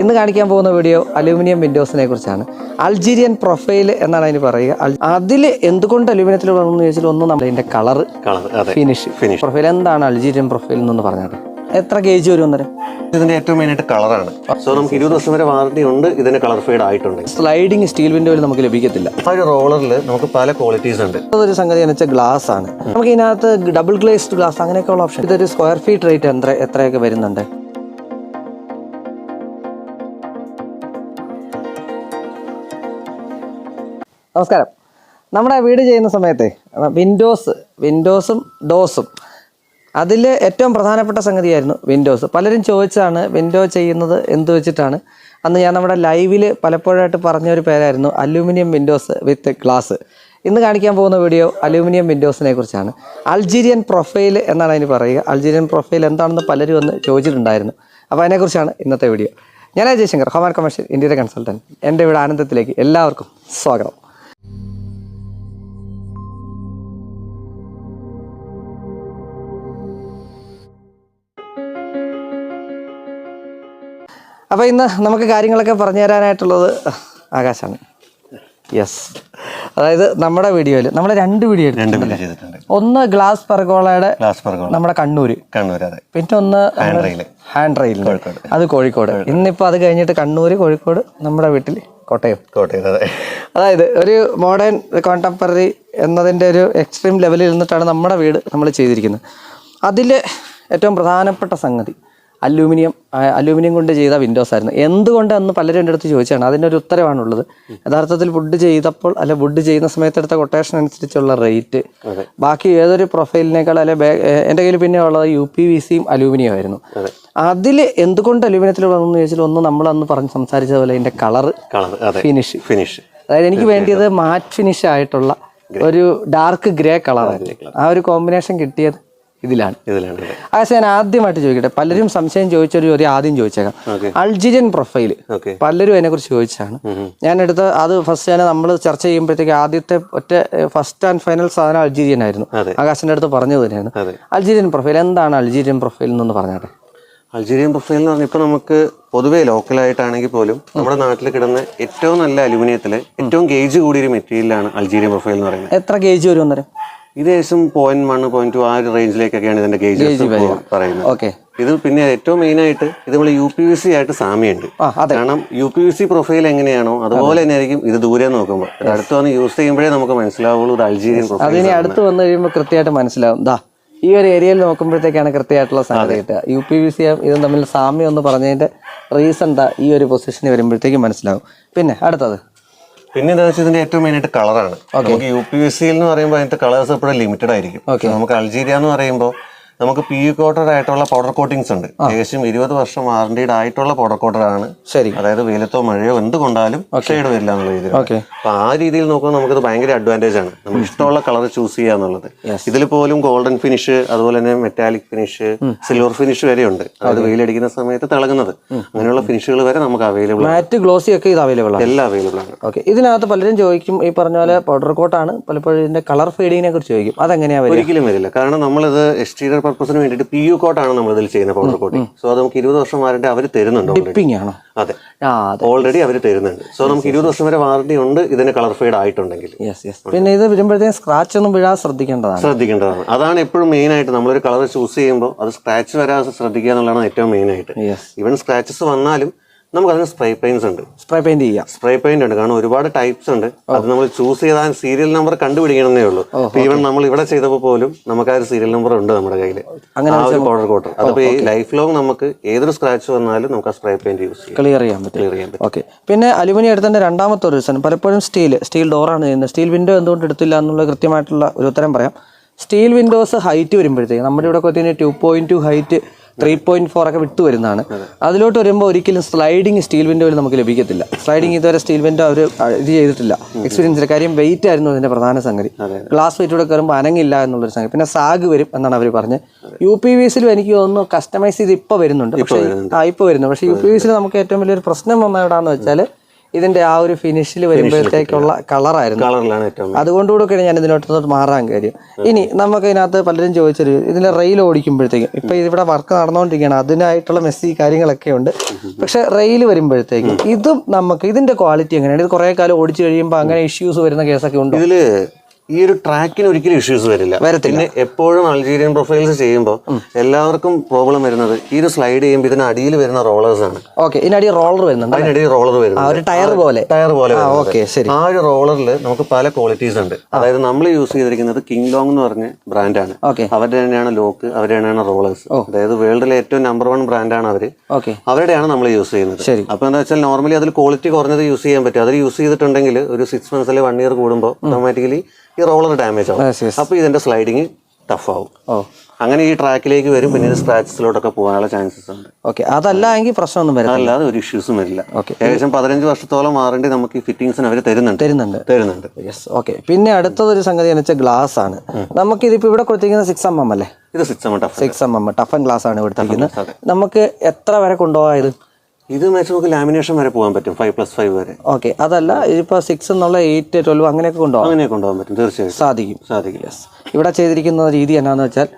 ഇന്ന് കാണിക്കാൻ പോകുന്ന വീഡിയോ അലൂമിനിയം വിൻഡോസിനെ കുറിച്ചാണ്. അൾജീരിയൻ പ്രൊഫൈൽ എന്നാണ് അതിന് പറയുക. അതിൽ എന്തുകൊണ്ട് അലൂമിനിയത്തിൽ വന്നു ചോദിച്ചാൽ ഒന്ന് നമ്മുടെ കളർ ഫിനിഷ് പ്രൊഫൈൽ. എന്താണ് അൾജീരിയൻ പ്രൊഫൈൽ എന്നൊന്ന് പറഞ്ഞാൽ എത്ര ഗേജ് വരും അന്നേരം? ഇതിന്റെ ഏറ്റവും മെയിനായിട്ട് കളറാണ്. സോ നമുക്ക് 20 ദിവസം വരെ വാറണ്ടി ഉണ്ട്. ഇതിന് കളർ ഫെയ്ഡ് ആയിട്ടുണ്ട്. സ്ലൈഡിങ് സ്റ്റീൽ വിൻഡോയിൽ നമുക്ക് ലഭിക്കത്തില്ല. ആ ഒരു റോളറിൽ നമുക്ക് പല ക്വാളിറ്റീസ് ഉണ്ട്. അതൊരു സംഗതി എന്ന് വെച്ചാൽ ഗ്ലാസ് ആണ്. നമുക്ക് ഇതിനകത്ത് ഡബിൾ ഗ്ലേസ്ഡ് ഗ്ലാസ് അങ്ങനെയൊക്കെയുള്ള ഓപ്ഷൻ. ഇതൊരു സ്ക്വയർ ഫീറ്റ് റേറ്റ് എത്രയൊക്കെ വരുന്നുണ്ട്? നമസ്കാരം. നമ്മുടെ വീട് ചെയ്യുന്ന സമയത്തെ വിൻഡോസും ഡോസും അതിൽ ഏറ്റവും പ്രധാനപ്പെട്ട സംഗതിയായിരുന്നു വിൻഡോസ്. പലരും ചോദിച്ചാണ് വിൻഡോ ചെയ്യുന്നത് എന്ത് വെച്ചിട്ടാണ്. അന്ന് ഞാൻ നമ്മുടെ ലൈവിൽ പലപ്പോഴായിട്ട് പറഞ്ഞൊരു പേരായിരുന്നു അലൂമിനിയം വിൻഡോസ് വിത്ത് ഗ്ലാസ്. ഇന്ന് കാണിക്കാൻ പോകുന്ന വീഡിയോ അലൂമിനിയം വിൻഡോസിനെ കുറിച്ചാണ്. അൾജീരിയൻ പ്രൊഫൈൽ എന്നാണ് അതിന് പറയുക. അൾജീരിയൻ പ്രൊഫൈൽ എന്താണെന്ന് പലരും ഒന്ന് ചോദിച്ചിട്ടുണ്ടായിരുന്നു. അപ്പോൾ അതിനെക്കുറിച്ചാണ് ഇന്നത്തെ വീഡിയോ. ഞാൻ ജയശങ്കർ, ഹോം ആൻഡ് കമേഴ്ഷ്യൽ ഇന്ത്യയുടെ കൺസൾട്ടൻറ്റ്. എൻ്റെ വീട് ആനന്ദത്തിലേക്ക് എല്ലാവർക്കും സ്വാഗതം. അപ്പോൾ ഇന്ന് നമുക്ക് കാര്യങ്ങളൊക്കെ പറഞ്ഞു തരാനായിട്ടുള്ളത് ആകാശാണ്. യെസ്, അതായത് നമ്മുടെ വീഡിയോയിൽ നമ്മൾ രണ്ട് വീഡിയോ ചെയ്തിട്ടുണ്ട്. ഒന്ന് ഗ്ലാസ് പെർഗോളയുടെ നമ്മുടെ കണ്ണൂർ, പിന്നെ ഒന്ന് ഹാൻഡ് റെയിൽ അത് കോഴിക്കോട്. ഇന്നിപ്പോൾ അത് കഴിഞ്ഞിട്ട് കണ്ണൂർ, കോഴിക്കോട്, നമ്മുടെ വീട്ടിൽ കോട്ടയം. അതായത് ഒരു മോഡേൺ കോണ്ടംപററി എന്നതിൻ്റെ ഒരു എക്സ്ട്രീം ലെവലിൽ നിന്നിട്ടാണ് നമ്മുടെ വീട് നമ്മൾ ചെയ്തിരിക്കുന്നത്. അതിൽ ഏറ്റവും പ്രധാനപ്പെട്ട സംഗതി അലൂമിനിയം കൊണ്ട് ചെയ്ത വിൻഡോസ് ആയിരുന്നു. എന്തുകൊണ്ട് എന്ന് പലരും എൻ്റെ അടുത്ത് ചോദിച്ചാണ്. അതിൻ്റെ ഒരു ഉത്തരവാണുള്ളത്. യഥാർത്ഥത്തിൽ വുഡ് ചെയ്തപ്പോൾ വുഡ് ചെയ്യുന്ന സമയത്ത് എടുത്ത കൊട്ടേഷൻ അനുസരിച്ചുള്ള റേറ്റ്, ബാക്കി ഏതൊരു പ്രൊഫൈലിനേക്കാൾ എൻ്റെ കയ്യിൽ പിന്നെ ഉള്ളത് UPVCയും അലൂമിനിയം ആയിരുന്നു. അതിൽ എന്തുകൊണ്ട് അലൂമിനിയത്തിൽ വന്നു ചോദിച്ചാൽ ഒന്ന് നമ്മളന്ന് പറഞ്ഞ് സംസാരിച്ചതുപോലെ അതിൻ്റെ കളർ ഫിനിഷ്. അതായത് എനിക്ക് വേണ്ടിയത് മാറ്റ് ഫിനിഷ് ആയിട്ടുള്ള ഒരു ഡാർക്ക് ഗ്രേ കളറായിരുന്നു. ആ ഒരു കോമ്പിനേഷൻ കിട്ടിയത് ഇതിലാണ്. പക്ഷേ ഞാൻ ആദ്യമായിട്ട് ചോദിക്കട്ടെ, പലരും സംശയം ചോദിച്ചൊരു ആദ്യം ചോദിച്ചേക്കാം. അൾജീരിയൻ പ്രൊഫൈൽ പലരും അതിനെക്കുറിച്ച് ചോദിച്ചാണ്. ഞാൻ എടുത്ത അത് ഫസ്റ്റ് തന്നെ നമ്മൾ ചർച്ച ചെയ്യുമ്പോഴത്തേക്ക് ആദ്യത്തെ ഫസ്റ്റ് ആൻഡ് ഫൈനൽ സാധനം അൾജീരിയൻ ആയിരുന്നു. ആകാശിന്റെ അടുത്ത് പറഞ്ഞത് തന്നെയാണ്. അൾജീരിയൻ പ്രൊഫൈൽ എന്താണ്? അൾജീരിയൻ പ്രൊഫൈൽ എന്നൊന്ന് പറഞ്ഞാട്ടെ. അൾജീരിയൻ പ്രൊഫൈൽ എന്ന് പറഞ്ഞാൽ ഇപ്പോൾ നമുക്ക് പൊതുവേ ലോക്കലായിട്ടാണെങ്കിൽ പോലും നമ്മുടെ നാട്ടിൽ കിടന്ന ഏറ്റവും നല്ല അലൂമിനിയത്തിലെ ഏറ്റവും ഗേജ് കൂടിയൊരു മെറ്റീരിയലാണ് അൾജീരിയൻ പ്രൊഫൈൽ എന്ന് പറയുന്നത്. എത്ര ഗേജ് വരും അന്നേരം? ഏകദേശം 0.1, 0.2 ആ ഒരു റേഞ്ചിലേക്കൊക്കെയാണ് ഇതിന്റെ ഗേജ് പറയുന്നത്. ഇത് പിന്നെ ഏറ്റവും മെയിൻ ആയിട്ട് ഇത് നമ്മൾ UPVC ആയിട്ട് സാമ്യമുണ്ട്. കാരണം UPVC പ്രൊഫൈൽ എങ്ങനെയാണോ അതുപോലെ തന്നെ ആയിരിക്കും ഇത് ദൂരെ നോക്കുമ്പോൾ. അടുത്ത് വന്ന് യൂസ് ചെയ്യുമ്പോഴേ നമുക്ക് മനസ്സിലാവുള്ളൂ ഇത് അൾജീരിയൻ പ്രൊഫൈൽ. അതിന് അടുത്ത് വന്നു കഴിയുമ്പോൾ കൃത്യമായിട്ട് മനസ്സിലാവും. ഈ ഒരു ഏരിയയിൽ നോക്കുമ്പോഴത്തേക്കാണ് കൃത്യമായിട്ടുള്ള സംഗതി കിട്ടുക. UPVC ഇതും തമ്മിൽ സാമ്യം എന്ന് പറഞ്ഞതിന്റെ റീസൺ ഈ ഒരു പൊസിഷനിൽ വരുമ്പോഴത്തേക്കും മനസ്സിലാവും. പിന്നെ അടുത്തത് എന്താ വെച്ചാൽ ഇതിന്റെ ഏറ്റവും മെയിൻ ആയിട്ട് കളറാണ്. നമുക്ക് UPVC എന്ന് പറയുമ്പോൾ അതിന്റെ കളേഴ്സ് എപ്പോഴും ലിമിറ്റഡ് ആയിരിക്കും. നമുക്ക് അൾജീരിയ എന്ന് പറയുമ്പോൾ നമുക്ക് PU കോട്ടഡ് ആയിട്ടുള്ള പൗഡർ കോട്ടിങ്സ് ഉണ്ട്. ഏകദേശം 20 വർഷം വാറണ്ടീഡ് ആയിട്ടുള്ള പൗഡർ കോട്ടഡ് ആണ്. ശരി, അതായത് വെയിലത്തോ മഴയോ എന്ത് കൊണ്ടാലും ഷെയ്ഡ് വരില്ല എന്നുള്ള രീതിയിൽ. അപ്പൊ ആ രീതിയിൽ നോക്കുമ്പോൾ നമുക്കത് ഭയങ്കര അഡ്വാൻറ്റേജ് ആണ്. നമുക്ക് ഇഷ്ടമുള്ള കളർ ചൂസ് ചെയ്യുക എന്നുള്ളത്. ഇതിൽ പോലും ഗോൾഡൻ ഫിനിഷ്, അതുപോലെ തന്നെ മെറ്റാലിക് ഫിനിഷ്, സിൽവർ ഫിനിഷ് വരെ ഉണ്ട്. അത് വെയിലടിക്കുന്ന സമയത്ത് തിളങ്ങുന്നത്, അങ്ങനെയുള്ള ഫിനിഷുകൾ വരെ നമുക്ക് അവൈലബിൾ ആണ്. മാറ്റ് ഗ്ലോസി ഒക്കെ ഇത് അവൈലബിൾ ആണ്. എല്ലാം അവൈലബിൾ ആണ്. ഇതിനകത്ത് പലരും ചോദിക്കും, ഈ പറഞ്ഞ പോലെ പൗഡർ കോട്ടാണ്, പലപ്പോഴും ഇതിന്റെ കളർ ഫെയ്ഡിങ്ങിനെ കുറിച്ച് ചോദിക്കും. അതെങ്ങനെയാ? ഒരിക്കലും വരില്ല. കാരണം നമ്മളിത് എക്സ്റ്റീരിയർ പർപ്പസിന് വേണ്ടിയിട്ട് PU കോട്ടാണ് നമ്മൾ ഇതിൽ ചെയ്യുന്ന പൗഡർ കോട്ടിങ്. സോ അത് നമുക്ക് 20 വർഷം വാറണ്ടി അവർ തരുന്നുണ്ട്. അതെ, ഓൾറെഡി അവർ തരുന്നുണ്ട്. സോ നമുക്ക് 20 വർഷം വരെ വാറണ്ടി ഉണ്ട് ഇതിന് കളർ ഫെയ്ഡ് ആയിട്ടുണ്ടെങ്കിൽ. പിന്നെ ഇത് വരുമ്പോഴത്തേക്കും സ്ക്രാച്ച് ഒന്നും വീഴാൻ ശ്രദ്ധിക്കേണ്ടതാണ്. അതാണ് എപ്പോഴും മെയിൻ ആയിട്ട് നമ്മളൊരു കളർ ചൂസ് ചെയ്യുമ്പോൾ അത് സ്ക്രാച്ച് വരാതെ ശ്രദ്ധിക്കുക എന്നുള്ളതാണ് ഏറ്റവും മെയിൻ ആയിട്ട്. ഈവൻ സ്ക്രാച്ചസ് വന്നാലും നമുക്ക് അതിന് സ്പ്രേ പെയിന്റ്സ് ഉണ്ട്. സ്പ്രേ പെയിന്റ് ഉണ്ട്. കാരണം ഒരുപാട് ടൈപ്സ് ഉണ്ട്. അത് നമ്മൾ ചൂസ് ചെയ്താൽ സീരിയൽ നമ്പർ കണ്ടുപിടിക്കണമെന്നേ ഉള്ളൂ. ഈവൻ നമ്മൾ ഇവിടെ ചെയ്തപ്പോൾ പോലും നമുക്ക് ആ ഒരു സീരിയൽ നമ്പർ ഉണ്ട് നമ്മുടെ കയ്യിൽ. ആ ഒരു പൗഡർ കോട്ടർ അതിപ്പോ ലൈഫ് ലോങ് നമുക്ക് ഏതൊരു സ്ക്രാച്ച് വന്നാലും നമുക്ക് ആ സ്പ്രേ പെയിന്റ് യൂസ് ചെയ്യാം, ക്ലിയർ ചെയ്യാൻ പറ്റും. ഓക്കെ. പിന്നെ അലുമിനിയം എടുത്തതിന്റെ രണ്ടാമത്തെ ഒരു റീസൺ, പലപ്പോഴും സ്റ്റീൽ ഡോറാണ് ചെയ്യുന്നത്. സ്റ്റീൽ വിൻഡോ എന്തുകൊണ്ട് എടുത്തില്ല എന്നുള്ള കൃത്യമായിട്ടുള്ള ഒരു ഉത്തരം പറയാം. സ്റ്റീൽ വിൻഡോസ് ഹൈറ്റ് വരുമ്പോഴത്തേക്ക് നമ്മുടെ ഇവിടെ കൊത്തിന് 2.2 ഹൈറ്റ് 3.4 ഒക്കെ വിട്ടു വരുന്നതാണ്. അതിലോട്ട് വരുമ്പോൾ ഒരിക്കലും സ്ലൈഡിങ് സ്റ്റീൽ വിൻഡോയിൽ നമുക്ക് ലഭിക്കത്തില്ല. സ്ലൈഡിങ് ഇതുവരെ സ്റ്റീൽ വിൻഡോ അവർ ഇത് ചെയ്തിട്ടില്ല എക്സ്പീരിയൻസിൽ. കാര്യം വെയിറ്റ് ആയിരുന്നു അതിന്റെ പ്രധാന സംഗതി. ഗ്ലാസ് വെയിറ്റൂടെ കയറുമ്പോൾ അനങ്ങില്ല എന്നുള്ളൊരു സംഗതി. പിന്നെ സാഗ് വരും എന്നാണ് അവർ പറഞ്ഞത്. UPVCയിലും എനിക്ക് തോന്നുന്നു കസ്റ്റമൈസ് ചെയ്ത് ഇപ്പോൾ വരുന്നുണ്ട്. പക്ഷേ UPVCയിൽ നമുക്ക് ഏറ്റവും വലിയൊരു പ്രശ്നം വന്ന എവിടെയാണെന്ന് വെച്ചാൽ ഇതിന്റെ ആ ഒരു ഫിനിഷിൽ വരുമ്പോഴത്തേക്കുള്ള കളറായിരുന്നു. അതുകൊണ്ടുകൂടെയൊക്കെയാണ് ഞാൻ ഇതിനോട്ട് മാറാൻ കാര്യം. ഇനി നമുക്ക് ഇതിനകത്ത് പലരും ചോദിച്ചൊരു ഇതിന്റെ റെയിൽ ഓടിക്കുമ്പോഴത്തേക്കും ഇപ്പൊ ഇവിടെ വർക്ക് നടന്നുകൊണ്ടിരിക്കുകയാണ്, അതിനായിട്ടുള്ള മെസ്സി കാര്യങ്ങളൊക്കെ ഉണ്ട്. പക്ഷെ റെയിൽ വരുമ്പോഴത്തേക്കും ഇതും നമുക്ക് ഇതിന്റെ ക്വാളിറ്റി എങ്ങനെയാണ്? ഇത് കുറെ കാലം ഓടിച്ചു കഴിയുമ്പോൾ അങ്ങനെ ഇഷ്യൂസ് വരുന്ന കേസൊക്കെ ഉണ്ട്? ഇതില് ഈ ഒരു ട്രാക്കിന് ഒരിക്കലും ഇഷ്യൂസ് വരില്ല. പിന്നെ എപ്പോഴും അൾജീരിയൻ പ്രൊഫൈൽസ് ചെയ്യുമ്പോൾ എല്ലാവർക്കും പ്രോബ്ലം വരുന്നത് ഈ ഒരു സ്ലൈഡ് ചെയ്യുമ്പോൾ ഇതിന് അടിയിൽ വരുന്ന റോളേഴ്സ് ആണ്. ഇതിനടിയിൽ റോളർ വരുന്നുണ്ട്. അതിനടിയിൽ റോളർ വരുന്നത് ടയർ പോലെ ആ ഒരു റോളറിൽ നമുക്ക് പല ക്വാളിറ്റീസ് ഉണ്ട്. അതായത് നമ്മൾ യൂസ് ചെയ്തിരിക്കുന്നത് കിങ് ലോങ് എന്ന് പറഞ്ഞ ബ്രാൻഡാണ്. അവരുടെ തന്നെയാണ് ലോക്ക്, അവരുടെ തന്നെയാണ് റോളേഴ്സ്. അതായത് വേൾഡിലെ ഏറ്റവും നമ്പർ 1 ബ്രാൻഡാണ് അവര്. അവരുടെയാണ് നമ്മൾ യൂസ് ചെയ്യുന്നത്. അപ്പൊ എന്താ വെച്ചാൽ നോർമലി അതിൽ ക്വാളിറ്റി കുറഞ്ഞത് യൂസ് ചെയ്യാൻ പറ്റും. അതിൽ യൂസ് ചെയ്തിട്ടുണ്ടെങ്കിൽ ഒരു 6 months 1 year കൂടുമ്പോൾ ഓട്ടോമാറ്റിക്കലി ഈ റോളർ ഡാമേജ് ആവും. അപ്പൊ ഇതിന്റെ സ്ലൈഡിങ് ടഫ് ആവും. അങ്ങനെ ഈ ട്രാക്കിലേക്ക് വരും. പിന്നെ ഇത് സ്ക്രാച്ചസിലോട്ടൊക്കെ പോകാനുള്ള ചാൻസസ് ഉണ്ട്. അതല്ല എങ്കിൽ പ്രശ്നമൊന്നും വരില്ല. അല്ലാതെ ഒരു ഇഷ്യൂസും വരില്ല. ഏകദേശം 15 വർഷത്തോളം വാറണ്ടി നമുക്ക് ഈ ഫിറ്റിംഗ്സിന് അവർ തരുന്നുണ്ട്. പിന്നെ അടുത്തതൊരു സംഗതി എന്ന് വെച്ചാൽ ഗ്ലാസ് ആണ്. നമുക്ക് ഇതിപ്പോ ഇവിടെ കൊടുത്തിരിക്കുന്നത് 6mm അല്ലേ? ഇത് 6mm ടഫ് ആൻഡ് ഗ്ലാസ് ആണ് കൊടുത്തിരിക്കുന്നത്. നമുക്ക് എത്ര വരെ കൊണ്ടുപോകാം ഇത്? ഇത് നമുക്ക് ലാമിനേഷൻ വരെ പോകാൻ പറ്റും, 5+5 വരെ. അതല്ല ഇതിപ്പോ 6 എന്നുള്ള 8, 12 അങ്ങനെയൊക്കെ കൊണ്ടുപോകാൻ പറ്റും. തീർച്ചയായും സാധിക്കും. ഇവിടെ ചെയ്തിരിക്കുന്ന രീതി എന്നാന്ന് വെച്ചാൽ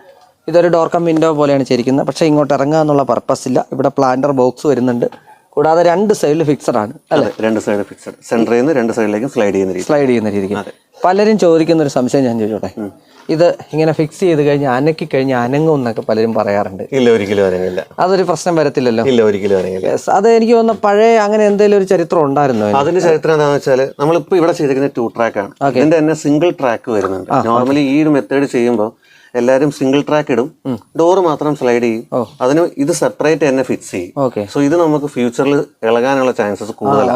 ഇതൊരു ഡോർ കം വിൻഡോ പോലെയാണ് ചെയ്തിരിക്കുന്നത്. പക്ഷേ ഇങ്ങോട്ട് ഇറങ്ങുക എന്നുള്ള പർപ്പസ് ഇല്ല. ഇവിടെ പ്ലാന്റർ ബോക്സ് വരുന്നുണ്ട്. കൂടാതെ 2 സൈഡിൽ ഫിക്സഡ് ആണ് അല്ലേ? 2 സൈഡ് ഫിക്സഡ്. സെന്ററിൽ നിന്ന് 2 സൈഡിലേക്കും സ്ലൈഡ് ചെയ്യുന്ന രീതിക്ക്. പലരും ചോദിക്കുന്ന ഒരു സംശയം ഞാൻ ചോദിച്ചോട്ടെ, ഇത് ഇങ്ങനെ ഫിക്സ് ചെയ്ത് കഴിഞ്ഞാൽ അനക്കി കഴിഞ്ഞാൽ അനങ്ങും എന്നൊക്കെ പലരും പറയാറുണ്ട്. ഇല്ല, ഒരിക്കലും അനങ്ങില്ല. അതൊരു പ്രശ്നം വരത്തില്ലല്ലോ? ഇല്ല, ഒരിക്കലും അനങ്ങില്ല. അത് എനിക്ക് തോന്നുന്നു പഴയ അങ്ങനെ എന്തെങ്കിലും ഒരു ചരിത്രം ഉണ്ടായിരുന്നോ? അതിന്റെ ചരിത്രം എന്താണെന്ന് വെച്ചാൽ നമ്മളിപ്പോ ഇവിടെ ചെയ്തിരിക്കുന്ന 2 track ആണ്. ഇതിന്റെ തന്നെ സിംഗിൾ ട്രാക്ക് വരുന്നുണ്ട്. നോർമലി ഈ ഒരു മെത്തേഡ് ചെയ്യുമ്പോൾ എല്ലാവരും സിംഗിൾ ട്രാക്ക് ഇടും, ഡോറ് മാത്രം സ്ലൈഡ് ചെയ്യും. അതിന് ഇത് സെപ്പറേറ്റ് തന്നെ ഫിക്സ് ചെയ്യും. സോ ഇത് നമുക്ക് ഫ്യൂച്ചറിൽ ഇളകാനുള്ള ചാൻസസ് കൂടുതലാണ്.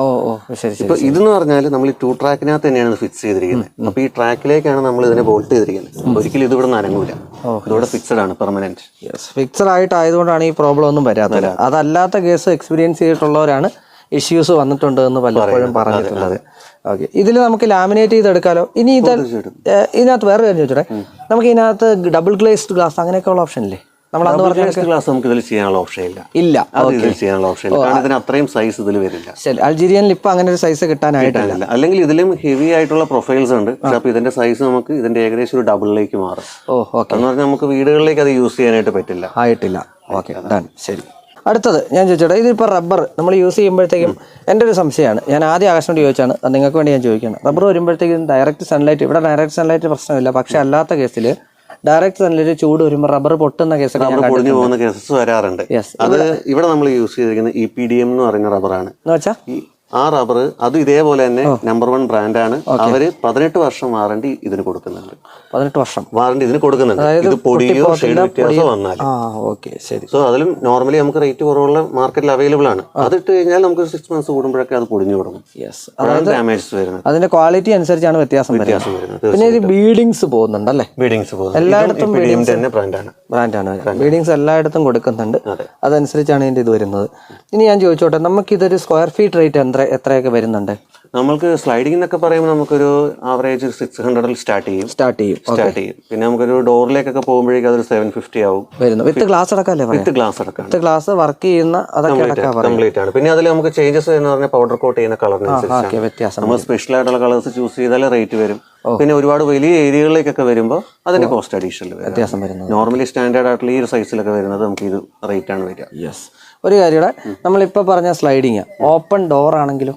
ഇപ്പൊ ഇതെന്ന് പറഞ്ഞാൽ നമ്മൾ ഈ 2 trackനകത്ത് തന്നെയാണ് ഫിക്സ് ചെയ്തിരിക്കുന്നത്. അപ്പൊ ഈ ട്രാക്കിലേക്കാണ് നമ്മൾ ഇതിനെ ബോൾട്ട് ചെയ്തിരിക്കുന്നത്. ഒരിക്കലും ഇത് ഇവിടെ നിന്ന് അനങ്ങൂല. ഇതോടെ ഫിക്സഡ് ആണ്, പെർമനന്റ്. ഫിക്സഡ് ആയതുകൊണ്ടാണ് ഈ പ്രോബ്ലം ഒന്നും വരാത്തത്. അതല്ലാത്ത കേസ് എക്സ്പീരിയൻസ് ചെയ്തിട്ടുള്ളവരാണ് ഇഷ്യൂസ് വന്നിട്ടുണ്ട് എന്ന് പലപ്പോഴും പറഞ്ഞിട്ടുള്ളത്. ഇതിൽ നമുക്ക് ലാമിനേറ്റ് ചെയ്തെടുക്കാലോ. ഇനി ഇതിനകത്ത് വേറെ കാര്യം ചോദിച്ചോട്ടെ, നമുക്ക് ഇതിനകത്ത് ഡബിൾ ഗ്ലേസ്ഡ് ഗ്ലാസ് അങ്ങനെയൊക്കെയുള്ള ഓപ്ഷൻ ഇല്ലേ? നമ്മൾ അന്ന് പറഞ്ഞ ഗ്ലാസ് നമുക്ക് ഇതിൽ ചെയ്യാനുള്ള ഓപ്ഷൻ ഇല്ല. ചെയ്യാനുള്ള ഓപ്ഷൻ ഇല്ല. കാരണം ഇതിന് അത്രയും സൈസ് ഇതിൽ വരില്ല. ശരി, അൾജീരിയനിൽ ഇപ്പൊ അങ്ങനെ ഒരു സൈസ് കിട്ടാനായിട്ടില്ല. അല്ലെങ്കിൽ ഇതിലും ഹെവി ആയിട്ടുള്ള പ്രൊഫൈൽസ് ഉണ്ട്. അപ്പൊ ഇതിന്റെ സൈസ് നമുക്ക് ഇതിന്റെ ഏകദേശം ഒരു ഡബിളിലേക്ക് മാറും. എന്ന് പറഞ്ഞാൽ നമുക്ക് വീടുകളിലേക്ക് അത് യൂസ് ചെയ്യാനായിട്ട് ആയിട്ടില്ല. ശരി, അടുത്തത് ഞാൻ ചോദിച്ചോട്ടെ, ഇതിപ്പോൾ റബ്ബർ നമ്മൾ യൂസ് ചെയ്യുമ്പോഴത്തേക്കും എൻ്റെ ഒരു സംശയമാണ്, ഞാൻ ആദ്യം ആകാശനോട് ചോദിച്ചാണ്, നിങ്ങൾക്ക് വേണ്ടി ഞാൻ ചോദിക്കണം. റബ്ബർ വരുമ്പോഴത്തേക്കും ഡയറക്റ്റ് സൺലൈറ്റ്, ഇവിടെ ഡയറക്റ്റ് സൺലൈറ്റ് പ്രശ്നമില്ല. പക്ഷെ അല്ലാത്ത കേസിൽ ഡയറക്റ്റ് സൺലൈറ്റ് ചൂട് വരുമ്പോൾ റബ്ബർ പൊട്ടുന്ന കേസൊക്കെ പൊടിഞ്ഞു പോകുന്ന കേസസ് വരാറുണ്ട്. അത് ഇവിടെ നമ്മൾ യൂസ് ചെയ്തിരിക്കുന്നത് EPDM എന്ന് പറയുന്ന റബ്ബറാണ്. എന്ന് വെച്ചാൽ ആ റബ്ബർ അത് ഇതേപോലെ തന്നെ നമ്പർ 1 ബ്രാൻഡാണ്. അവര് 18 വർഷം വാറണ്ടി ഇതിന് കൊടുക്കുന്നുണ്ട്. 18 വർഷം വാറണ്ടി ഇതിന് കൊടുക്കുന്നുണ്ട്. ഇത് പൊടിയോ ഷെയ്ഡ് വ്യത്യാസമോ വന്നാൽ. സോ അതിലും നോർമലി നമുക്ക് റേറ്റ് കുറവുള്ള മാർക്കറ്റിൽ അവൈലബിൾ ആണ്. അതിട്ട് കഴിഞ്ഞാൽ നമുക്ക് 6 months കൂടുമ്പോഴൊക്കെ അത് പൊടിഞ്ഞു കൊടുക്കും. ഡാമേജ് വരുന്നത് അതിന്റെ ക്വാളിറ്റി അനുസരിച്ചാണ് വ്യത്യാസം വരുന്നത്. പിന്നെ ഇത് ബീഡിങ്സ് പോകുന്നുണ്ടല്ലേ? എല്ലായിടത്തും ബ്രാൻഡാണ്. ബീഡിങ്സ് എല്ലായിടത്തും കൊടുക്കുന്നുണ്ട്. അതനുസരിച്ചാണ് ഇതിന്റെ ഇത് വരുന്നത്. ഇനി ഞാൻ ചോദിച്ചോട്ടെ, നമുക്ക് ഇതൊരു സ്ക്വയർ ഫീറ്റ് റേറ്റ് എത്രയൊക്കെ വരുന്നുണ്ട്? നമുക്ക് സ്ലൈഡിംഗ് എന്നൊക്കെ പറയുമ്പോൾ നമുക്കൊരു ആവറേജ് 600 സ്റ്റാർട്ട് ചെയ്യും. പിന്നെ നമുക്കൊരു ഡോറിലേക്കൊക്കെ പോകുമ്പോഴേക്കും അതൊരു 750 ആവും. വിത്ത് ഗ്ലാസ് അടക്കം. വിത്ത് ഗ്ലാസ് വർക്ക് ചെയ്യുന്ന കംപ്ലീറ്റ് ആണ്. പിന്നെ അതിൽ നമുക്ക് ചേഞ്ചസ് എന്ന് പറഞ്ഞാൽ പൗഡർ കോട്ട് ചെയ്യുന്ന കളറിനനുസരിച്ച് വ്യത്യാസം. നമ്മൾ സ്പെഷ്യൽ ആയിട്ടുള്ള കളേഴ്സ് ചൂസ് ചെയ്താൽ റേറ്റ് വരും. പിന്നെ ഒരുപാട് വലിയ ഏരിയകളിലേക്കൊക്കെ വരുമ്പോൾ അതിന്റെ കോസ്റ്റ് അഡീഷണൽ വ്യത്യാസം വരുന്നത്. നോർമലി സ്റ്റാൻഡേർഡ് ആയിട്ടുള്ള ഈ ഒരു സൈസിലൊക്കെ വരുന്നത് നമുക്ക് ഇത് റേറ്റ് ആണ് വരിക. ഒരു കാര്യം, നമ്മളിപ്പോൾ പറഞ്ഞ സ്ലൈഡിങ് ഓപ്പൺ ഡോർ ആണെങ്കിലും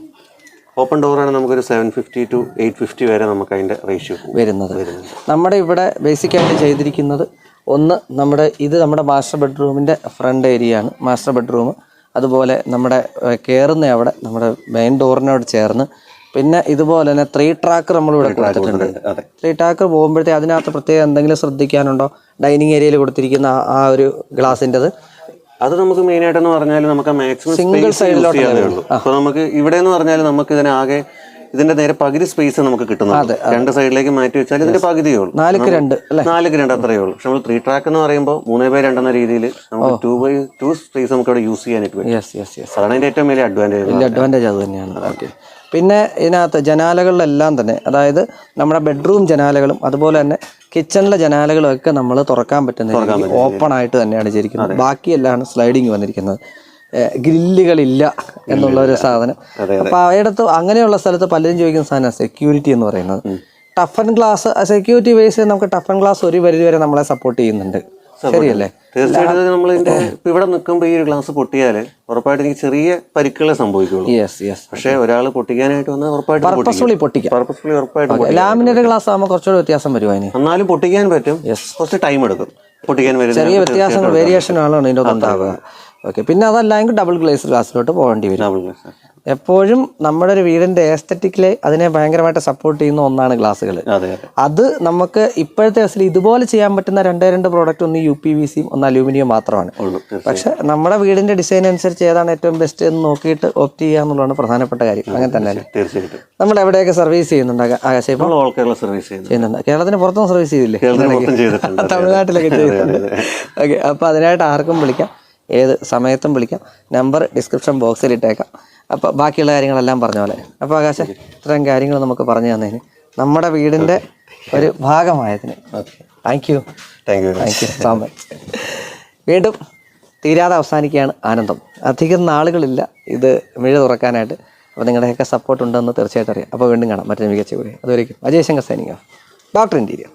ഓപ്പൺ ഡോറാണ് നമുക്കൊരു 750 to 850 വരെ നമുക്ക് അതിന്റെ റേഷ്യോ വരുന്നത്. നമ്മുടെ ഇവിടെ ബേസിക്കായിട്ട് ചെയ്തിരിക്കുന്നത് നമ്മുടെ മാസ്റ്റർ ബെഡ്റൂമിന്റെ ഫ്രണ്ട് ഏരിയ ആണ്. മാസ്റ്റർ ബെഡ്റൂം അതുപോലെ നമ്മുടെ കയറുന്ന അവിടെ നമ്മുടെ മെയിൻ ഡോറിനോട് ചേർന്ന് പിന്നെ ഇതുപോലെ തന്നെ 3 track നമ്മളിവിടെ കൊടുത്തിട്ടുണ്ട്. 3 track പോകുമ്പോഴത്തേ അതിനകത്ത് പ്രത്യേകം എന്തെങ്കിലും ശ്രദ്ധിക്കാനുണ്ടോ? ഡൈനിങ് ഏരിയയിൽ കൊടുത്തിരിക്കുന്ന ആ ഒരു ഗ്ലാസിൻ്റെത് അത് നമുക്ക് മെയിൻ ആയിട്ടെന്ന് പറഞ്ഞാൽ നമുക്ക് മാക്സിമം സിംഗിൾ സൈഡിലോട്ടേ ഉള്ളൂ. അപ്പൊ നമുക്ക് ഇവിടെ എന്ന് പറഞ്ഞാൽ നമുക്ക് ഇതിനാകെ ഇതിന്റെ നേരെ പകുതി സ്പേസ് നമുക്ക് കിട്ടുന്നത്. 2 സൈഡിലേക്ക് മാറ്റി വെച്ചാൽ ഇതിന്റെ പകുതിയേ ഉള്ളൂ. 4x2 അത്രയേ ഉള്ളൂ. പക്ഷെ നമ്മൾ 3 track എന്ന് പറയുമ്പോൾ 3x2 എന്ന രീതിയിൽ നമുക്ക് 2x2 സ്പേസ് നമുക്ക് അവിടെ യൂസ് ചെയ്യാനായിട്ട് പറ്റും. അതാണ് അതിന്റെ ഏറ്റവും വലിയ അഡ്വാൻറ്റേജ്. അത് തന്നെയാണ്. പിന്നെ ഇതിനകത്ത് ജനാലകളിലെല്ലാം തന്നെ, അതായത് നമ്മുടെ ബെഡ്റൂം ജനാലകളും അതുപോലെ തന്നെ കിച്ചണിലെ ജനാലകളും ഒക്കെ നമ്മൾ തുറക്കാൻ പറ്റുന്ന ഓപ്പൺ ആയിട്ട് തന്നെയാണ് ചെയ്തിരിക്കുന്നത്. ബാക്കിയെല്ലാം സ്ലൈഡിങ് വന്നിരിക്കുന്നത്. ഗ്രില്ലുകളില്ല എന്നുള്ള ഒരു സാധനം. അപ്പോൾ അവയിടത്ത് അങ്ങനെയുള്ള സ്ഥലത്ത് പലരും ചോദിക്കുന്ന സാധനം സെക്യൂരിറ്റി എന്ന് പറയുന്നത്. Tough and glass security base നമുക്ക് ടഫ് ആൻഡ് ഗ്ലാസ് ഒരു പരിധി വരെ നമ്മളെ സപ്പോർട്ട് ചെയ്യുന്നുണ്ട്, ശരിയല്ലേ? തീർച്ചയായിട്ടും നമ്മൾ ഇവിടെ നിൽക്കുമ്പോൾ ഈ ഒരു ഗ്ലാസ് പൊട്ടിയാല് ഉറപ്പായിട്ട് എനിക്ക് ചെറിയ പരിക്കുകളെ സംഭവിക്കുള്ളൂ. പക്ഷെ ഒരാൾ പൊട്ടിക്കാനായിട്ട് വന്നാൽ ഉറപ്പായിട്ടും ലാമിനേറ്റ് ഗ്ലാസ് ആകുമ്പോൾ കുറച്ചുകൂടി വ്യത്യാസം വരും അതിന്. എന്നാലും പൊട്ടിക്കാൻ പറ്റും, കുറച്ച് ടൈം എടുക്കും പൊട്ടിക്കാൻ. ചെറിയ വ്യത്യാസങ്ങൾ വേരിയേഷൻ ആണ് ഇതിൻ്റെ ഉണ്ടാവുക. ഓക്കെ, പിന്നെ അതല്ലെങ്കിൽ ഡബിൾ ഗ്ലേസ് ഗ്ലാസ്സിലോട്ട് പോകേണ്ടി വരും. എപ്പോഴും നമ്മുടെ ഒരു വീടിന്റെ എസ്തറ്റിക്കിലെ അതിനെ ഭയങ്കരമായിട്ട് സപ്പോർട്ട് ചെയ്യുന്ന ഒന്നാണ് ഗ്ലാസ്സുകൾ. അത് നമുക്ക് ഇപ്പോഴത്തെ കേസിൽ ഇതുപോലെ ചെയ്യാൻ പറ്റുന്ന രണ്ട് പ്രോഡക്റ്റ്, ഒന്ന് UPVC ഒന്ന് അലൂമിനിയം മാത്രമാണ്. പക്ഷെ നമ്മുടെ വീടിന്റെ ഡിസൈൻ അനുസരിച്ച് ഏതാണ് ഏറ്റവും ബെസ്റ്റ് എന്ന് നോക്കിയിട്ട് ഓപ്റ്റ് ചെയ്യുക എന്നുള്ളതാണ് പ്രധാനപ്പെട്ട കാര്യം. അങ്ങനെ തന്നെയല്ലേ? തീർച്ചയായിട്ടും. നമ്മൾ എവിടെയൊക്കെ സർവീസ് ചെയ്യുന്നുണ്ട് ആകാശം? ഇപ്പോൾ ചെയ്യുന്നുണ്ട്. കേരളത്തിന് പുറത്തും സർവീസ് ചെയ്തില്ലേ? തമിഴ്നാട്ടിലൊക്കെ ചെയ്തിട്ടുണ്ട്. ഓക്കെ, അപ്പോൾ അതിനായിട്ട് ആർക്കും വിളിക്കാം, ഏത് സമയത്തും വിളിക്കാം. നമ്പർ ഡിസ്ക്രിപ്ഷൻ ബോക്സിൽ ഇട്ടേക്കാം. അപ്പോൾ ബാക്കിയുള്ള കാര്യങ്ങളെല്ലാം പറഞ്ഞ പോലെ. അപ്പോൾ ആകാശം ഇത്രയും കാര്യങ്ങൾ നമുക്ക് പറഞ്ഞു തന്നതിന്, നമ്മുടെ വീടിൻ്റെ ഒരു ഭാഗമായതിന് താങ്ക് യു സോ മച്ച്. വീണ്ടും തീരാതെ അവസാനിക്കുകയാണ് ആനന്ദം. അധികം നാളുകളില്ല ഇത് മിഴ തുറക്കാനായിട്ട്. അപ്പോൾ നിങ്ങളുടെയൊക്കെ സപ്പോർട്ട് ഉണ്ടെന്ന് തീർച്ചയായിട്ടും അറിയാം. അപ്പോൾ വീണ്ടും കാണാം മറ്റൊരു മികച്ച കൂടി. അതുവരെയും Ajay Shankar signing off, doctor interior.